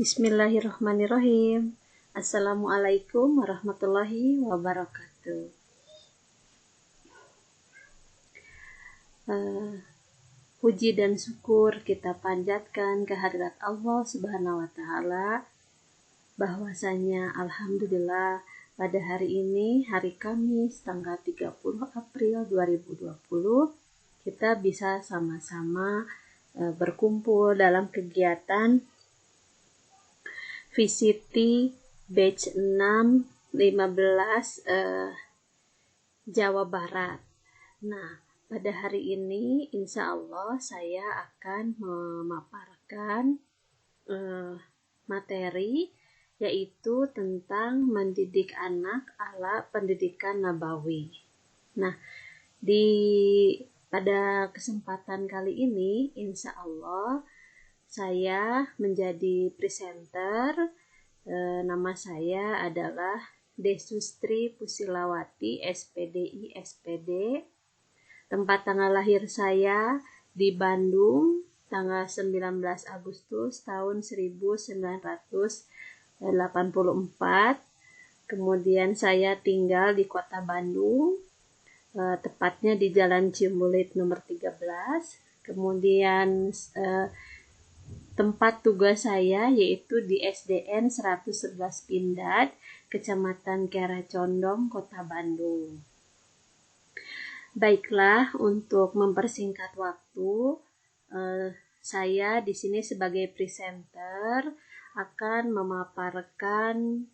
Bismillahirrahmanirrahim. Assalamualaikum warahmatullahi wabarakatuh. Puji dan syukur kita panjatkan kehadirat Allah Subhanahu wa Ta'ala, bahwasanya alhamdulillah pada hari ini, hari Kamis tanggal 30 April 2020, kita bisa sama-sama berkumpul dalam kegiatan VCT batch 615 Jawa Barat. Nah, pada hari ini insya Allah saya akan memaparkan materi yaitu tentang mendidik anak ala pendidikan nabawi. Nah, pada kesempatan kali ini insya Allah saya menjadi presenter. Nama saya adalah Desustri Pusilawati, SPDI SPD. Tempat tanggal lahir saya di Bandung, tanggal 19 Agustus tahun 1984. Kemudian saya tinggal di kota Bandung, tepatnya di Jalan Ciumbulit nomor 13. Kemudian tempat tugas saya yaitu di SDN 111 Pindad, Kecamatan Kiara Condong, Kota Bandung. Baiklah, untuk mempersingkat waktu, saya di sini sebagai presenter akan memaparkan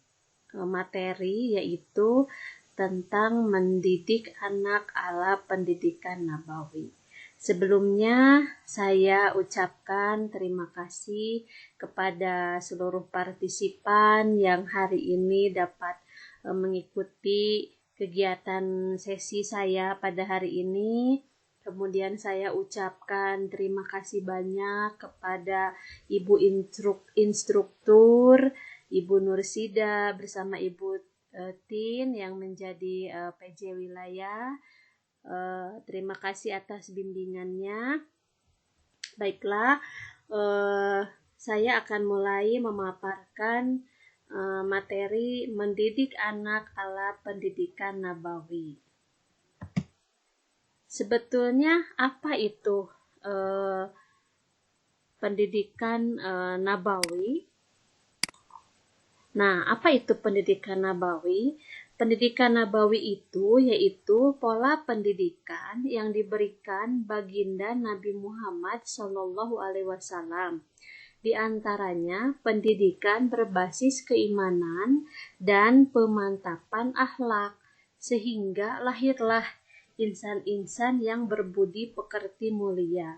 materi yaitu tentang mendidik anak ala pendidikan nabawi. Sebelumnya saya ucapkan terima kasih kepada seluruh partisipan yang hari ini dapat mengikuti kegiatan sesi saya pada hari ini. Kemudian saya ucapkan terima kasih banyak kepada Ibu Instruktur, Ibu Nursida bersama Ibu Tin yang menjadi PJ wilayah. Terima kasih atas bimbingannya. Baiklah, saya akan mulai memaparkan materi mendidik anak ala pendidikan nabawi. Sebetulnya apa itu pendidikan nabawi? Nah, apa itu pendidikan nabawi? Pendidikan nabawi itu yaitu pola pendidikan yang diberikan baginda Nabi Muhammad SAW. Di antaranya pendidikan berbasis keimanan dan pemantapan akhlak, sehingga lahirlah insan-insan yang berbudi pekerti mulia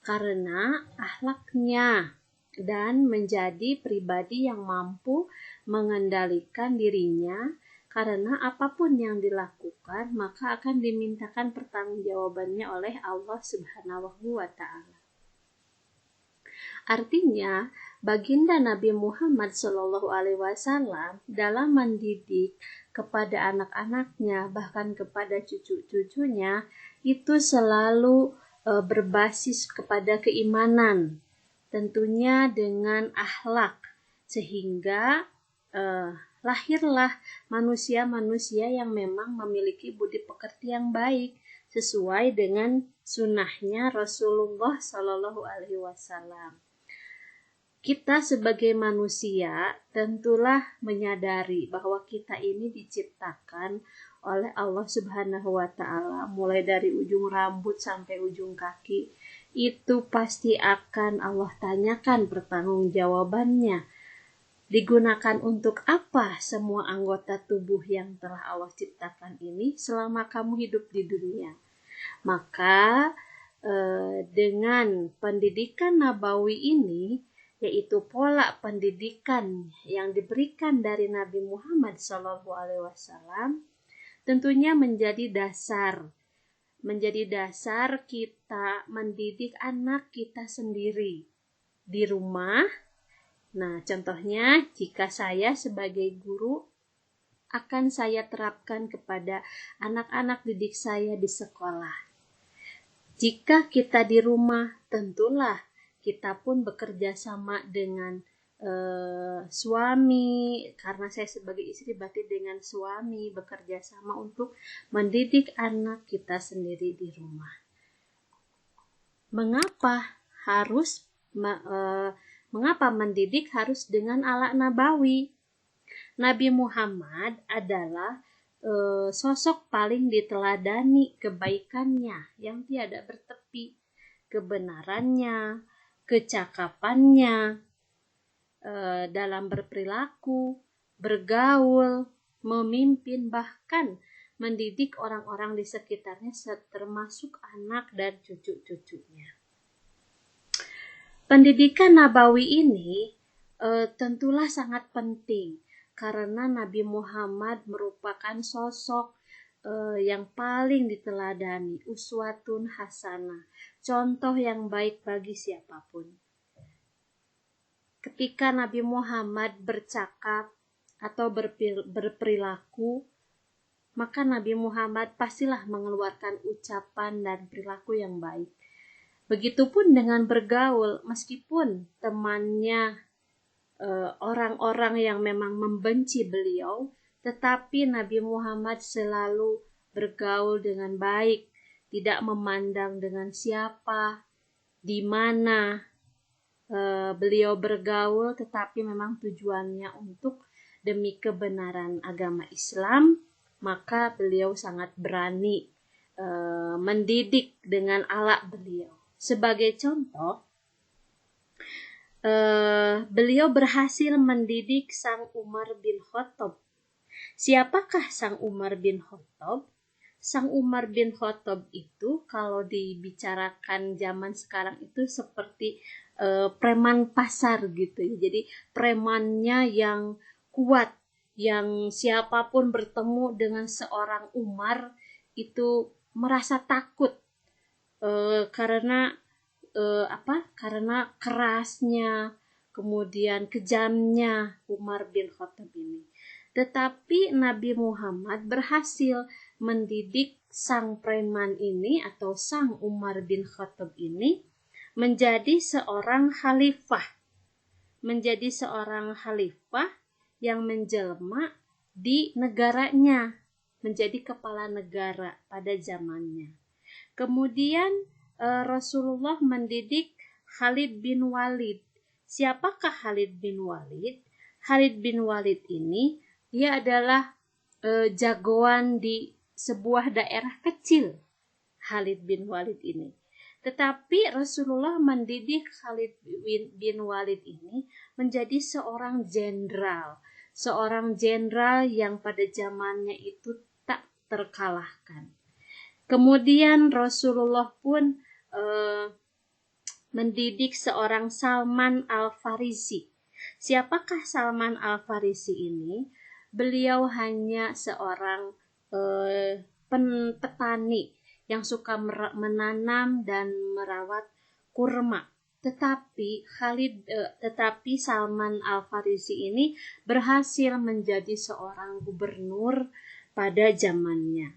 karena akhlaknya dan menjadi pribadi yang mampu mengendalikan dirinya. Karena apapun yang dilakukan, maka akan dimintakan pertanggungjawabannya oleh Allah Subhanahu wa Ta'ala. Artinya, baginda Nabi Muhammad SAW dalam mendidik kepada anak-anaknya, bahkan kepada cucu-cucunya, itu selalu berbasis kepada keimanan, tentunya dengan akhlak, sehingga lahirlah manusia-manusia yang memang memiliki budi pekerti yang baik sesuai dengan sunnahnya Rasulullah SAW. Kita sebagai manusia tentulah menyadari bahwa kita ini diciptakan oleh Allah Subhanahu wa Ta'ala, mulai dari ujung rambut sampai ujung kaki, itu pasti akan Allah tanyakan pertanggungjawabannya. Digunakan untuk apa semua anggota tubuh yang telah Allah ciptakan ini selama kamu hidup di dunia? Maka dengan pendidikan nabawi ini, yaitu pola pendidikan yang diberikan dari Nabi Muhammad SAW, tentunya menjadi dasar kita mendidik anak kita sendiri di rumah. Nah, contohnya jika saya sebagai guru akan saya terapkan kepada anak-anak didik saya di sekolah. Jika kita di rumah, tentulah kita pun bekerja sama dengan suami, karena saya sebagai istri berarti dengan suami bekerja sama untuk mendidik anak kita sendiri di rumah. Mengapa mendidik harus dengan ala nabawi? Nabi Muhammad adalah sosok paling diteladani kebaikannya yang tiada bertepi, kebenarannya, kecakapannya dalam berperilaku, bergaul, memimpin, bahkan mendidik orang-orang di sekitarnya termasuk anak dan cucu-cucunya. Pendidikan nabawi ini tentulah sangat penting karena Nabi Muhammad merupakan sosok yang paling diteladani, uswatun hasanah, contoh yang baik bagi siapapun. Ketika Nabi Muhammad bercakap atau berperilaku, maka Nabi Muhammad pastilah mengeluarkan ucapan dan perilaku yang baik. Begitupun dengan bergaul, meskipun temannya orang-orang yang memang membenci beliau, tetapi Nabi Muhammad selalu bergaul dengan baik, tidak memandang dengan siapa, di mana beliau bergaul, tetapi memang tujuannya untuk demi kebenaran agama Islam, maka beliau sangat berani mendidik dengan ala beliau. Sebagai contoh, beliau berhasil mendidik Sang Umar bin Khattab. Siapakah Sang Umar bin Khattab? Sang Umar bin Khattab itu kalau dibicarakan zaman sekarang itu seperti preman pasar gitu ya. Jadi premannya yang kuat, yang siapapun bertemu dengan seorang Umar itu merasa takut karena kerasnya, kemudian kejamnya Umar bin Khattab ini. Tetapi Nabi Muhammad berhasil mendidik sang preman ini atau Sang Umar bin Khattab ini menjadi seorang khalifah yang menjelma di negaranya, menjadi kepala negara pada zamannya. Kemudian Rasulullah mendidik Khalid bin Walid. Siapakah Khalid bin Walid? Khalid bin Walid ini dia adalah jagoan di sebuah daerah kecil, Khalid bin Walid ini. Tetapi Rasulullah mendidik Khalid bin Walid ini menjadi seorang jenderal yang pada zamannya itu tak terkalahkan. Kemudian Rasulullah pun mendidik seorang Salman Al-Farisi. Siapakah Salman Al-Farisi ini? Beliau hanya seorang petani yang suka menanam dan merawat kurma. Tetapi Salman Al-Farisi ini berhasil menjadi seorang gubernur pada zamannya.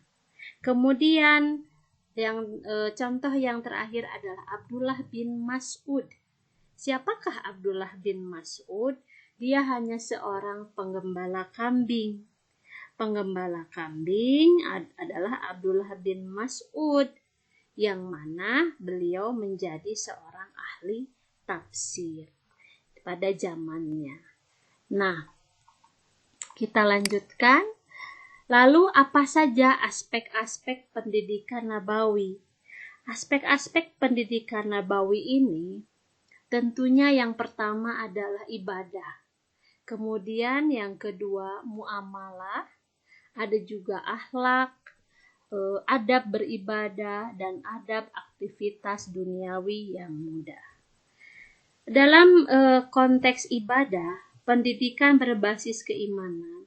Kemudian contoh yang terakhir adalah Abdullah bin Mas'ud. Siapakah Abdullah bin Mas'ud? Dia hanya seorang penggembala kambing. Penggembala kambing adalah Abdullah bin Mas'ud, yang mana beliau menjadi seorang ahli tafsir pada zamannya. Nah, kita lanjutkan. Lalu apa saja aspek-aspek pendidikan nabawi? Aspek-aspek pendidikan nabawi ini tentunya yang pertama adalah ibadah. Kemudian yang kedua muamalah, ada juga akhlak, adab beribadah, dan adab aktivitas duniawi yang mudah. Dalam konteks ibadah, pendidikan berbasis keimanan,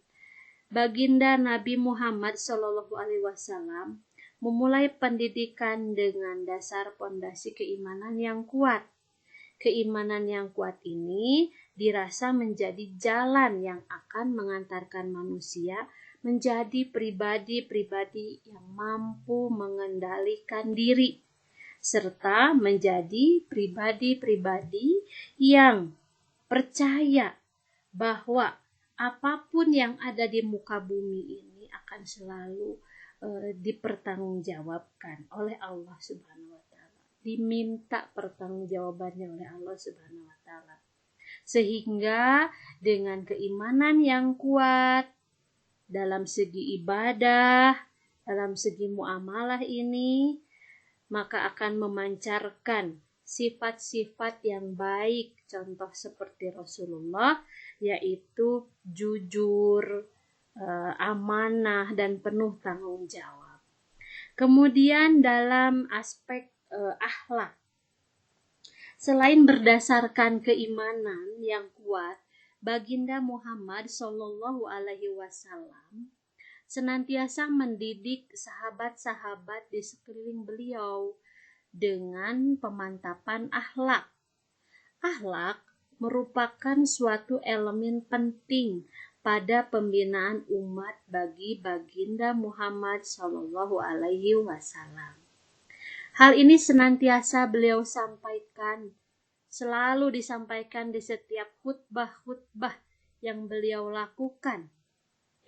Baginda Nabi Muhammad SAW memulai pendidikan dengan dasar pondasi keimanan yang kuat. Keimanan yang kuat ini dirasa menjadi jalan yang akan mengantarkan manusia menjadi pribadi-pribadi yang mampu mengendalikan diri, serta menjadi pribadi-pribadi yang percaya bahwa apapun yang ada di muka bumi ini akan selalu dipertanggungjawabkan oleh Allah Subhanahu wa taala. Diminta pertanggungjawabannya oleh Allah Subhanahu wa taala. Sehingga dengan keimanan yang kuat dalam segi ibadah, dalam segi muamalah ini, maka akan memancarkan sifat-sifat yang baik, contoh seperti Rasulullah, yaitu jujur, amanah, dan penuh tanggung jawab. Kemudian dalam aspek akhlak, selain berdasarkan keimanan yang kuat, Baginda Muhammad Shallallahu Alaihi Wasallam senantiasa mendidik sahabat-sahabat di sekeliling beliau dengan pemantapan akhlak. Akhlak merupakan suatu elemen penting pada pembinaan umat bagi Baginda Muhammad Shallallahu Alaihi Wasallam. Hal ini senantiasa beliau sampaikan, selalu disampaikan di setiap khutbah-khutbah yang beliau lakukan,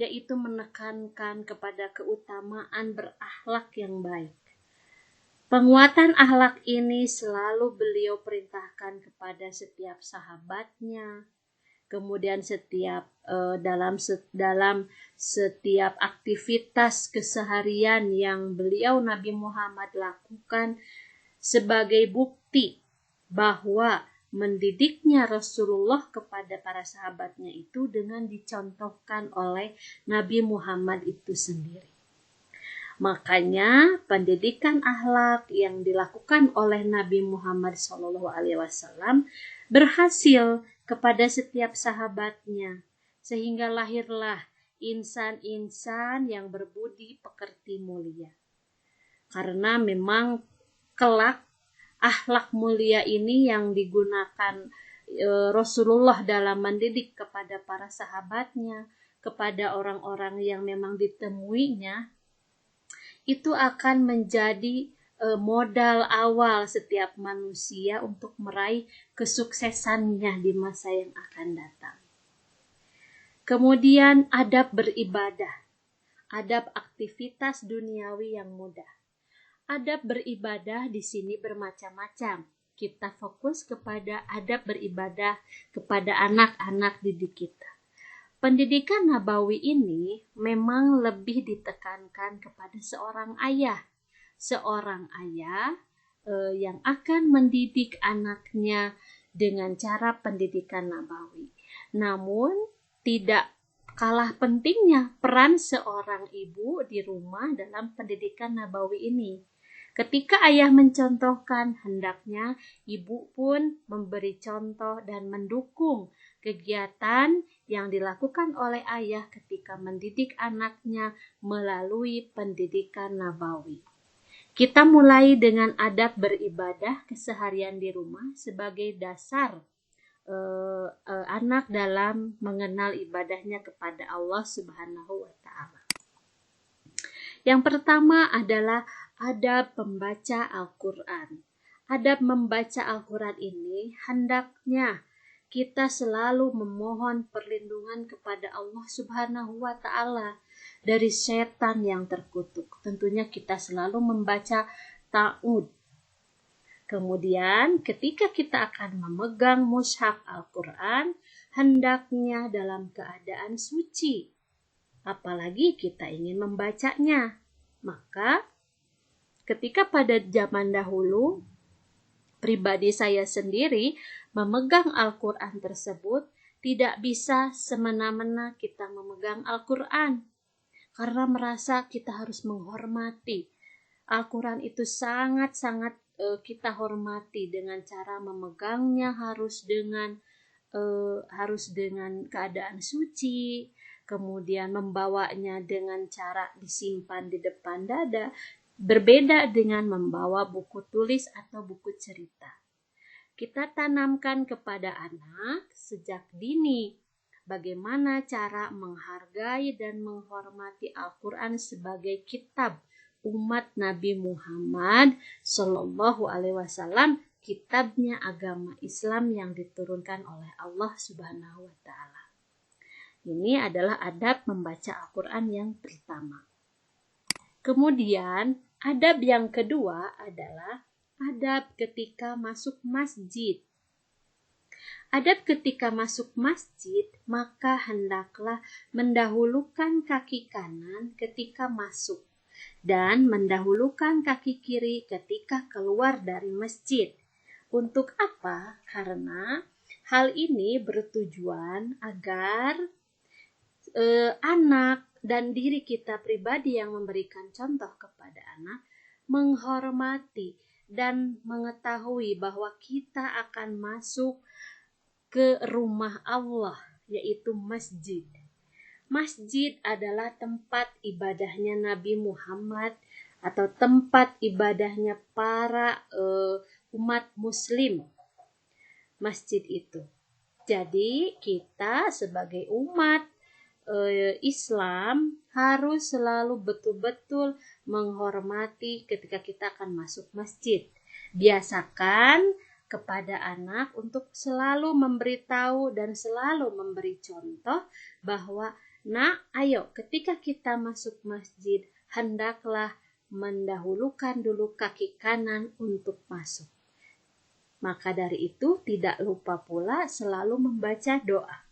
yaitu menekankan kepada keutamaan berakhlak yang baik. Penguatan akhlak ini selalu beliau perintahkan kepada setiap sahabatnya. Kemudian dalam setiap aktivitas keseharian yang beliau Nabi Muhammad lakukan sebagai bukti bahwa mendidiknya Rasulullah kepada para sahabatnya itu dengan dicontohkan oleh Nabi Muhammad itu sendiri. Makanya pendidikan akhlak yang dilakukan oleh Nabi Muhammad SAW berhasil kepada setiap sahabatnya, sehingga lahirlah insan-insan yang berbudi pekerti mulia. Karena memang kelak akhlak mulia ini yang digunakan Rasulullah dalam mendidik kepada para sahabatnya, kepada orang-orang yang memang ditemuinya, itu akan menjadi modal awal setiap manusia untuk meraih kesuksesannya di masa yang akan datang. Kemudian adab beribadah, adab aktivitas duniawi yang mudah. Adab beribadah di sini bermacam-macam. Kita fokus kepada adab beribadah kepada anak-anak didik kita. Pendidikan nabawi ini memang lebih ditekankan kepada seorang ayah. Seorang ayah yang akan mendidik anaknya dengan cara pendidikan nabawi. Namun tidak kalah pentingnya peran seorang ibu di rumah dalam pendidikan nabawi ini. Ketika ayah mencontohkan, hendaknya ibu pun memberi contoh dan mendukung kegiatan yang dilakukan oleh ayah ketika mendidik anaknya melalui pendidikan nabawi. Kita mulai dengan adab beribadah keseharian di rumah sebagai dasar anak dalam mengenal ibadahnya kepada Allah Subhanahu wa taala. Yang pertama adalah adab membaca Al-Quran. Adab membaca Al-Quran ini hendaknya kita selalu memohon perlindungan kepada Allah Subhanahu wa taala dari setan yang terkutuk. Tentunya kita selalu membaca ta'ud. Kemudian ketika kita akan memegang mushaf Al-Quran, hendaknya dalam keadaan suci. Apalagi kita ingin membacanya. Maka ketika pada zaman dahulu, pribadi saya sendiri memegang Al-Quran tersebut, tidak bisa semena-mena kita memegang Al-Quran. Karena merasa kita harus menghormati. Al-Quran itu sangat-sangat kita hormati dengan cara memegangnya harus dengan keadaan suci, kemudian membawanya dengan cara disimpan di depan dada, berbeda dengan membawa buku tulis atau buku cerita. Kita tanamkan kepada anak sejak dini bagaimana cara menghargai dan menghormati Al-Quran sebagai kitab umat Nabi Muhammad Shallallahu Alaihi Wasallam kitabnya agama Islam yang diturunkan oleh Allah Subhanahu wa Ta'ala. Ini adalah adab membaca Al-Quran yang pertama. Kemudian, adab yang kedua adalah adab ketika masuk masjid. Adab ketika masuk masjid, maka hendaklah mendahulukan kaki kanan ketika masuk dan mendahulukan kaki kiri ketika keluar dari masjid. Untuk apa? Karena hal ini bertujuan agar anak dan diri kita pribadi yang memberikan contoh kepada anak menghormati dan mengetahui bahwa kita akan masuk ke rumah Allah, yaitu masjid. Masjid adalah tempat ibadahnya Nabi Muhammad atau tempat ibadahnya para umat muslim. Masjid itu. Jadi kita sebagai umat Islam harus selalu betul-betul menghormati ketika kita akan masuk masjid. Biasakan kepada anak untuk selalu memberitahu dan selalu memberi contoh bahwa, nak, ayo ketika kita masuk masjid hendaklah mendahulukan dulu kaki kanan untuk masuk. Maka dari itu tidak lupa pula selalu membaca doa.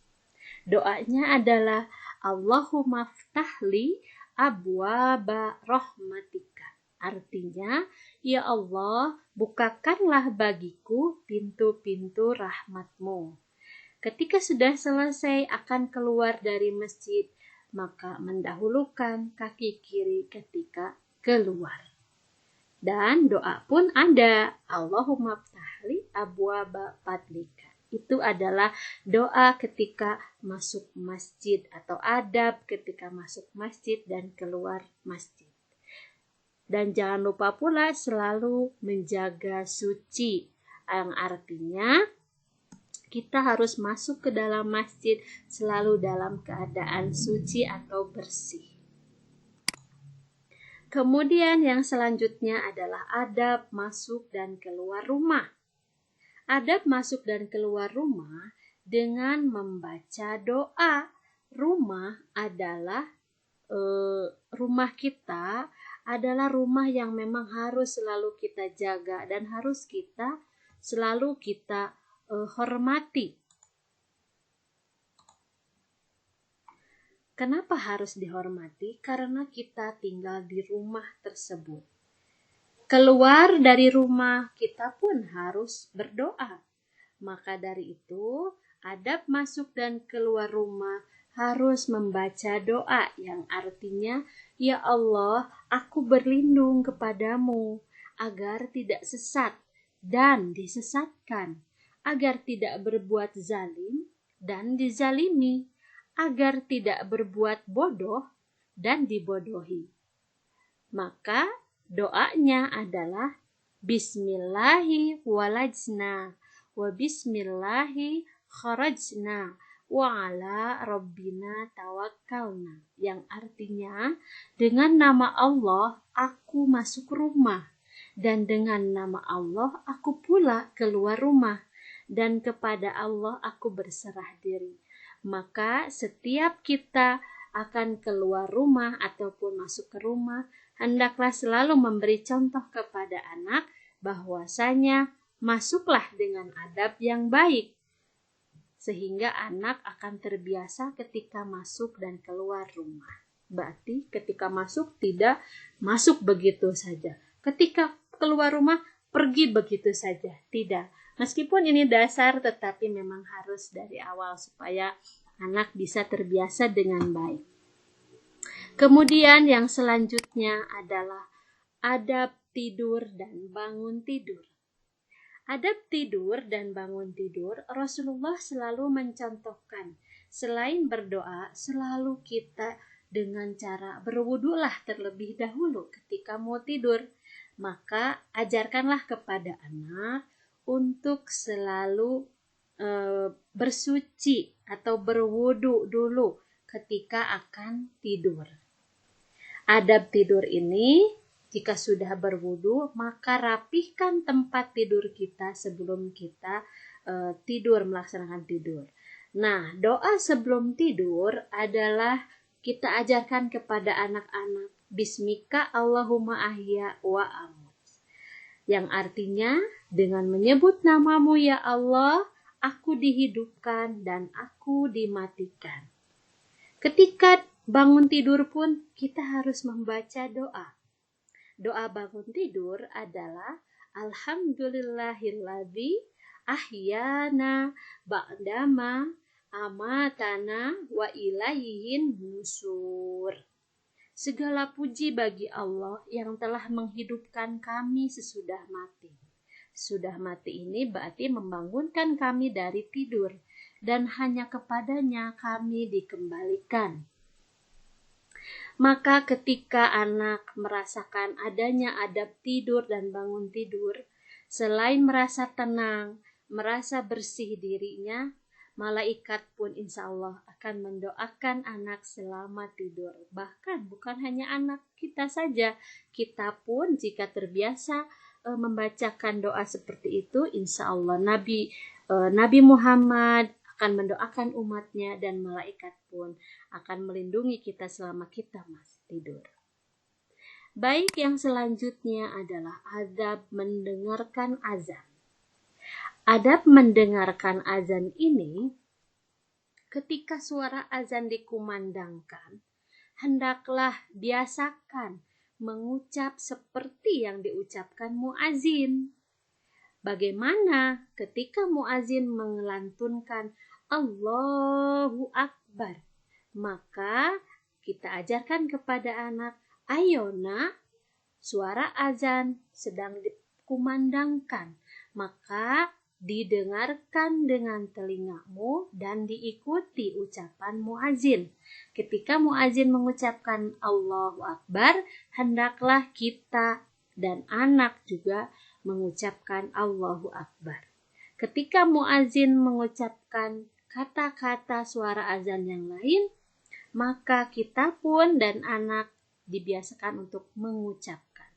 Doanya adalah Allahumma ftahli abwaba rahmatika. Artinya, ya Allah, bukakanlah bagiku pintu-pintu rahmatmu. Ketika sudah selesai akan keluar dari masjid, maka mendahulukan kaki kiri ketika keluar. Dan doa pun ada, Allahumma ftahli abwaba fadlika. Itu adalah doa ketika masuk masjid atau adab ketika masuk masjid dan keluar masjid. Dan jangan lupa pula selalu menjaga suci, yang artinya kita harus masuk ke dalam masjid selalu dalam keadaan suci atau bersih. Kemudian yang selanjutnya adalah adab masuk dan keluar rumah. Adab masuk dan keluar rumah dengan membaca doa. Rumah adalah rumah kita adalah rumah yang memang harus selalu kita jaga dan harus kita selalu kita hormati. Kenapa harus dihormati? Karena kita tinggal di rumah tersebut. Keluar dari rumah kita pun harus berdoa. Maka dari itu, adab masuk dan keluar rumah harus membaca doa yang artinya, ya Allah, aku berlindung kepadamu agar tidak sesat dan disesatkan, agar tidak berbuat zalim dan dizalimi, agar tidak berbuat bodoh dan dibodohi. Maka doanya adalah Bismillahi walajna wa bismillahi kharajna wa ala rabbina tawakkalna, yang artinya dengan nama Allah aku masuk rumah dan dengan nama Allah aku pula keluar rumah dan kepada Allah aku berserah diri. Maka setiap kita akan keluar rumah ataupun masuk ke rumah, hendaklah selalu memberi contoh kepada anak bahwasanya masuklah dengan adab yang baik, sehingga anak akan terbiasa ketika masuk dan keluar rumah. Berarti ketika masuk tidak masuk begitu saja, ketika keluar rumah pergi begitu saja, tidak. Meskipun ini dasar, tetapi memang harus dari awal supaya anak bisa terbiasa dengan baik. Kemudian yang selanjutnya adalah adab tidur dan bangun tidur. Adab tidur dan bangun tidur, Rasulullah selalu mencontohkan. Selain berdoa, selalu kita dengan cara berwudulah terlebih dahulu ketika mau tidur. Maka ajarkanlah kepada anak untuk selalu bersuci atau berwudu dulu ketika akan tidur. Adab tidur ini Jika sudah berwudu, maka rapihkan tempat tidur kita sebelum kita tidur, melaksanakan tidur. Nah, doa sebelum tidur adalah kita ajarkan kepada anak-anak, Bismika Allahumma ahya wa amut. Yang artinya, dengan menyebut namamu ya Allah, aku dihidupkan dan aku dimatikan. Ketika bangun tidur pun kita harus membaca doa. Doa bangun tidur adalah Alhamdulillahilladzi ahyana ba'dama amatana wa ilaihin nusur. Segala puji bagi Allah yang telah menghidupkan kami sesudah mati. Sudah mati ini berarti membangunkan kami dari tidur, dan hanya kepadanya kami dikembalikan. Maka ketika anak merasakan adanya adab tidur dan bangun tidur, selain merasa tenang, merasa bersih dirinya, malaikat pun insya Allah akan mendoakan anak selama tidur. Bahkan bukan hanya anak kita saja, kita pun jika terbiasa membacakan doa seperti itu, insya Allah Nabi Muhammad akan mendoakan umatnya dan malaikat pun akan melindungi kita selama kita masih tidur. Baik, yang selanjutnya adalah adab mendengarkan azan. Adab mendengarkan azan ini, ketika suara azan dikumandangkan, hendaklah biasakan mengucap seperti yang diucapkan muazin. Bagaimana ketika muazin melantunkan Allahu Akbar, maka kita ajarkan kepada anak, ayo nak, suara azan sedang dikumandangkan, maka didengarkan dengan telingamu dan diikuti ucapan muazin. Ketika muazin mengucapkan Allahu Akbar, hendaklah kita dan anak juga mengucapkan Allahu Akbar. Ketika muazin mengucapkan kata-kata suara azan yang lain, maka kita pun dan anak dibiasakan untuk mengucapkan.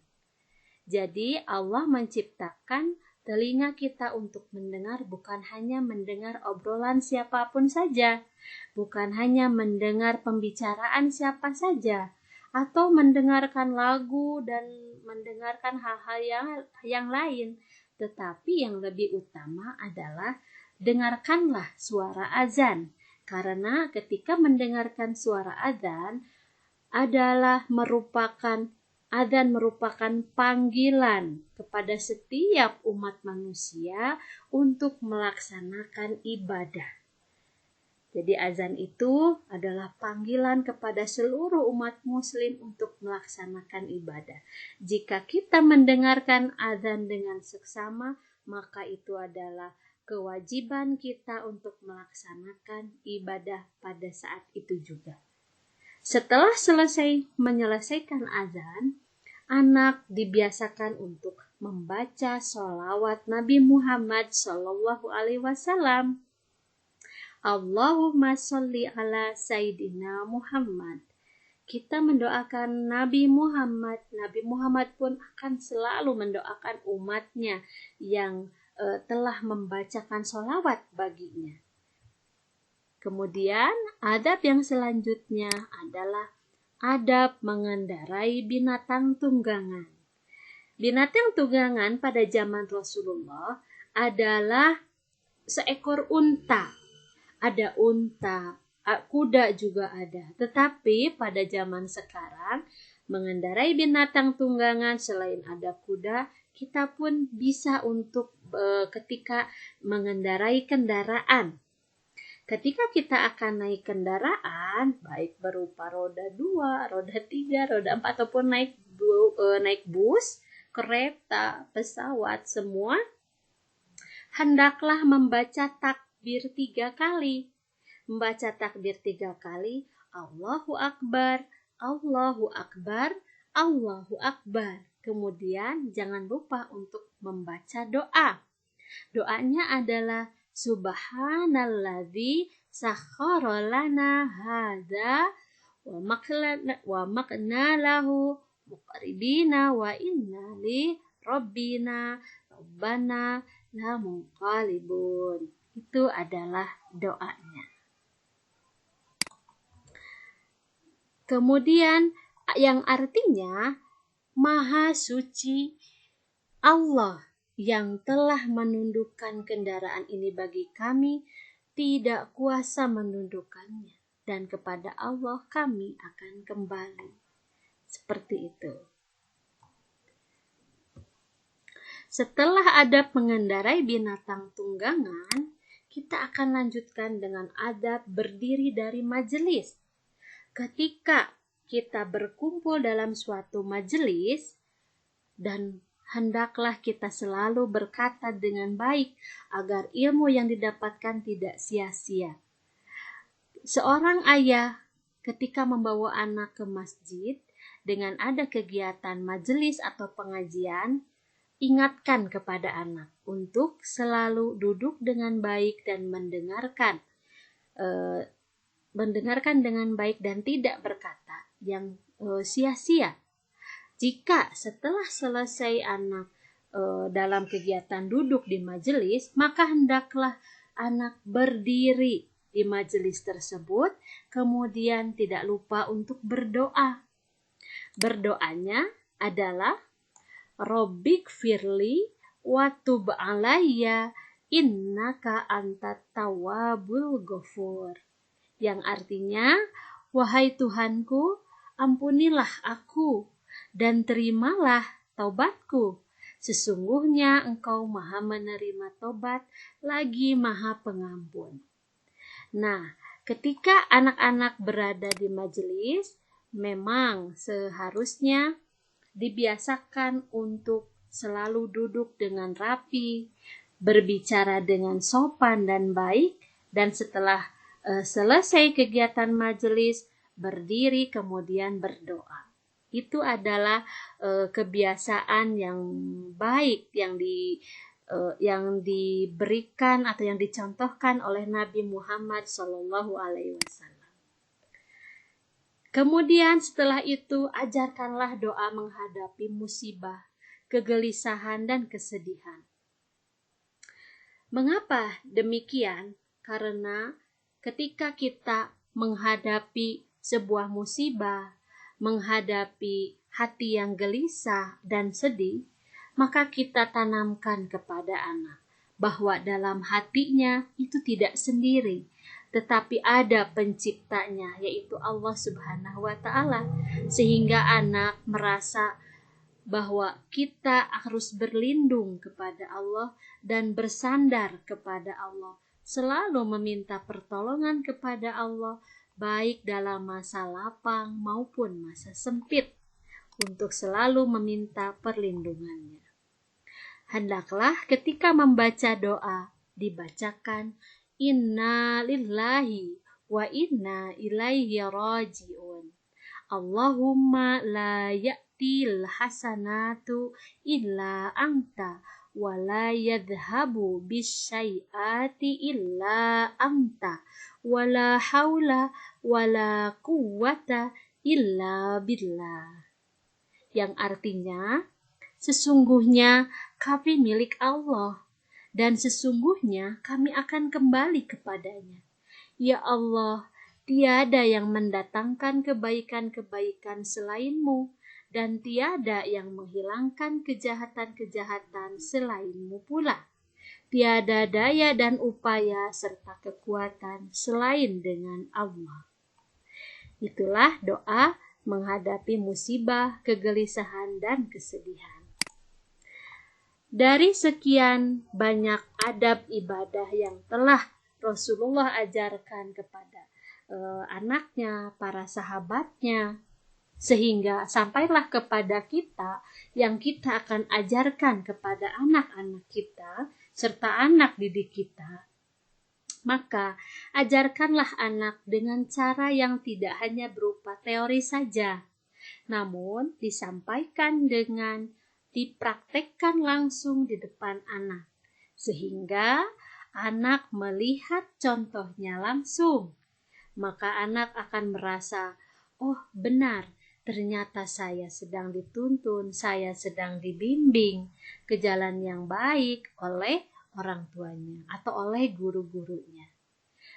Jadi Allah menciptakan telinga kita untuk mendengar, bukan hanya mendengar obrolan siapapun saja, bukan hanya mendengar pembicaraan siapa saja, atau mendengarkan lagu dan mendengarkan hal-hal yang lain, tetapi yang lebih utama adalah dengarkanlah suara azan, karena ketika mendengarkan suara azan merupakan panggilan kepada setiap umat manusia untuk melaksanakan ibadah. Jadi azan itu adalah panggilan kepada seluruh umat muslim untuk melaksanakan ibadah. Jika kita mendengarkan azan dengan seksama, maka itu adalah kewajiban kita untuk melaksanakan ibadah pada saat itu juga. Setelah menyelesaikan azan, anak dibiasakan untuk membaca sholawat Nabi Muhammad SAW. Allahumma sholli ala Sayyidina Muhammad. Kita mendoakan Nabi Muhammad. Nabi Muhammad pun akan selalu mendoakan umatnya yang telah membacakan sholawat baginya. Kemudian adab yang selanjutnya adalah adab mengendarai binatang tunggangan. Binatang tunggangan pada zaman Rasulullah adalah seekor unta. Ada unta, kuda juga ada. Tetapi pada zaman sekarang, mengendarai binatang tunggangan selain ada kuda, kita pun bisa untuk ketika mengendarai kendaraan. Ketika kita akan naik kendaraan, baik berupa roda 2, roda 3, roda 4, ataupun naik bus, kereta, pesawat, semua, hendaklah membaca takbir 3 kali. Membaca takbir 3 kali, Allahu Akbar, Allahu Akbar, Allahu Akbar. Kemudian jangan lupa untuk membaca doa. Doanya adalah Subhanalladzi sakhkhara lana hadza wa makna lahu muqaribina wa inna li rabbana lamunqalibun. Itu adalah doanya. Kemudian yang artinya Maha Suci Allah yang telah menundukkan kendaraan ini bagi kami, tidak kuasa menundukkannya, dan kepada Allah kami akan kembali. Seperti itu. Setelah adab mengendarai binatang tunggangan, kita akan lanjutkan dengan adab berdiri dari majelis. Ketika kita berkumpul dalam suatu majelis, dan hendaklah kita selalu berkata dengan baik agar ilmu yang didapatkan tidak sia-sia. Seorang ayah ketika membawa anak ke masjid dengan ada kegiatan majelis atau pengajian, ingatkan kepada anak untuk selalu duduk dengan baik dan mendengarkan dengan baik dan tidak berkata yang sia-sia. Jika setelah selesai anak dalam kegiatan duduk di majelis, maka hendaklah anak berdiri di majelis tersebut, kemudian tidak lupa untuk berdoa. Berdoanya adalah Robbik firli wa tub alayya innaka antat tawwabul ghafur. Yang artinya, wahai Tuhanku, ampunilah aku dan terimalah taubatku. Sesungguhnya Engkau Maha menerima taubat lagi Maha pengampun. Nah, ketika anak-anak berada di majelis, memang seharusnya dibiasakan untuk selalu duduk dengan rapi, berbicara dengan sopan dan baik, dan setelah selesai kegiatan majelis, berdiri kemudian berdoa. Itu adalah kebiasaan yang baik yang diberikan atau yang dicontohkan oleh Nabi Muhammad SAW. Kemudian setelah itu ajarkanlah doa menghadapi musibah, kegelisahan dan kesedihan. Mengapa demikian? Karena ketika kita menghadapi sebuah musibah, menghadapi hati yang gelisah dan sedih, maka kita tanamkan kepada anak bahwa dalam hatinya itu tidak sendiri, tetapi ada penciptanya, yaitu Allah Subhanahu wa Ta'ala, sehingga anak merasa bahwa kita harus berlindung kepada Allah dan bersandar kepada Allah, selalu meminta pertolongan kepada Allah, baik dalam masa lapang maupun masa sempit, untuk selalu meminta perlindungannya. Hendaklah ketika membaca doa dibacakan Inna lillahi wa inna ilaihi raji'un. Allahumma la ya'til hasanatu illa anta wa la yadhhabu bisyai'ati illa anta wa la haula wa la quwwata illa billah. Yang artinya, sesungguhnya kami milik Allah dan sesungguhnya kami akan kembali kepadanya. Ya Allah, tiada yang mendatangkan kebaikan-kebaikan selainmu, dan tiada yang menghilangkan kejahatan-kejahatan selainmu pula. Tiada daya dan upaya serta kekuatan selain dengan Allah. Itulah doa menghadapi musibah, kegelisahan, dan kesedihan. Dari sekian banyak adab ibadah yang telah Rasulullah ajarkan kepada anaknya, para sahabatnya, sehingga sampailah kepada kita yang kita akan ajarkan kepada anak-anak kita serta anak didik kita. Maka ajarkanlah anak dengan cara yang tidak hanya berupa teori saja, namun disampaikan dengan dipraktekkan langsung di depan anak, sehingga anak melihat contohnya langsung. Maka anak akan merasa, oh benar, ternyata saya sedang dituntun, saya sedang dibimbing ke jalan yang baik oleh orang tuanya atau oleh guru-gurunya.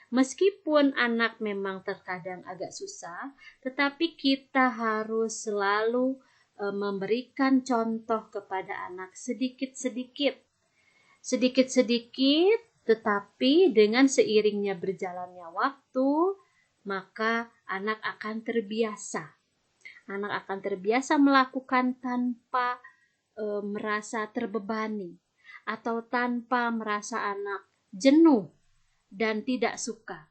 Meskipun anak memang terkadang agak susah, tetapi kita harus selalu memberikan contoh kepada anak sedikit-sedikit, tetapi dengan seiringnya berjalannya waktu, maka anak akan terbiasa. Anak akan terbiasa melakukan tanpa merasa terbebani atau tanpa merasa anak jenuh dan tidak suka.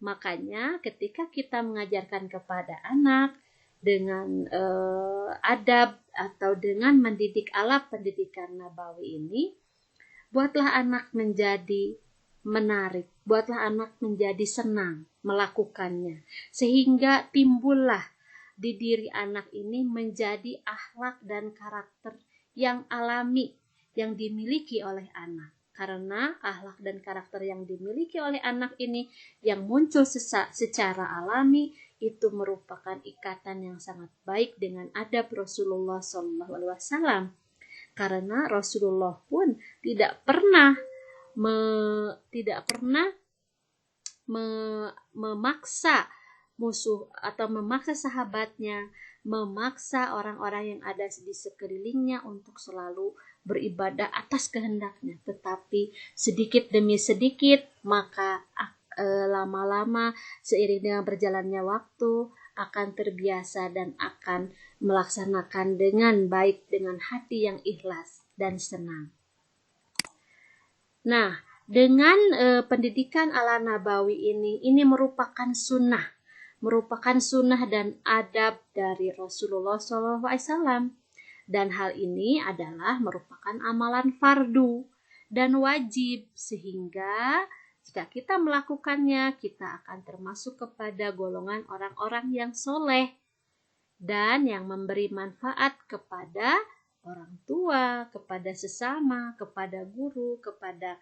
Makanya ketika kita mengajarkan kepada anak dengan adab atau dengan mendidik ala pendidikan nabawi ini, buatlah anak menjadi menarik, buatlah anak menjadi senang melakukannya, sehingga timbullah di diri anak ini menjadi akhlak dan karakter yang alami yang dimiliki oleh anak. Karena akhlak dan karakter yang dimiliki oleh anak ini yang muncul secara alami itu merupakan ikatan yang sangat baik dengan adab Rasulullah SAW. Karena Rasulullah pun tidak pernah memaksa musuh atau memaksa sahabatnya, memaksa orang-orang yang ada di sekelilingnya untuk selalu beribadah atas kehendaknya, tetapi sedikit demi sedikit maka lama-lama seiring dengan berjalannya waktu akan terbiasa dan akan melaksanakan dengan baik dengan hati yang ikhlas dan senang. Nah, dengan pendidikan ala nabawi ini merupakan sunnah dan adab dari Rasulullah SAW. Dan hal ini adalah merupakan amalan fardu dan wajib, sehingga jika kita melakukannya, kita akan termasuk kepada golongan orang-orang yang soleh dan yang memberi manfaat kepada orang tua, kepada sesama, kepada guru, kepada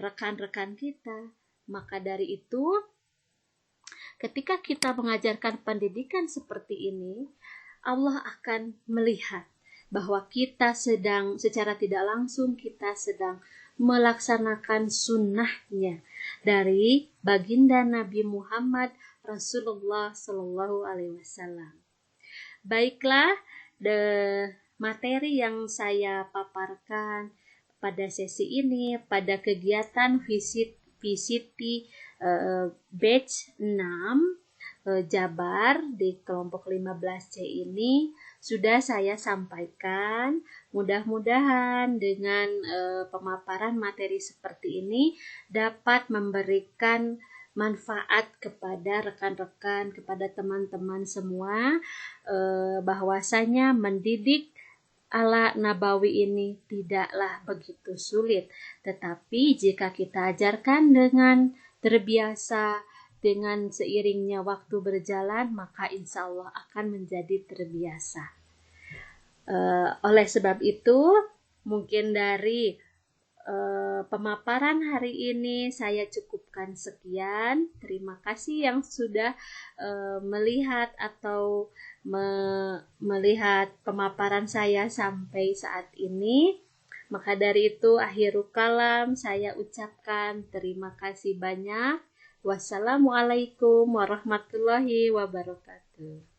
rekan-rekan kita. Maka dari itu, ketika kita mengajarkan pendidikan seperti ini, Allah akan melihat bahwa kita secara tidak langsung kita sedang melaksanakan sunnahnya dari baginda Nabi Muhammad Rasulullah Shallallahu Alaihi Wasallam. Baiklah, materi yang saya paparkan pada sesi ini pada kegiatan VCT batch 6 Jabar di kelompok 15C ini sudah saya sampaikan. Mudah-mudahan dengan pemaparan materi seperti ini dapat memberikan manfaat kepada rekan-rekan, kepada teman-teman semua, bahwasanya mendidik ala nabawi ini tidaklah begitu sulit. Tetapi jika kita ajarkan dengan terbiasa, dengan seiringnya waktu berjalan, maka insya Allah akan menjadi terbiasa. Oleh sebab itu, mungkin dari pemaparan hari ini saya cukupkan sekian. Terima kasih yang sudah melihat atau melihat pemaparan saya sampai saat ini. Maka dari itu, akhirul kalam saya ucapkan terima kasih banyak. Wassalamualaikum warahmatullahi wabarakatuh.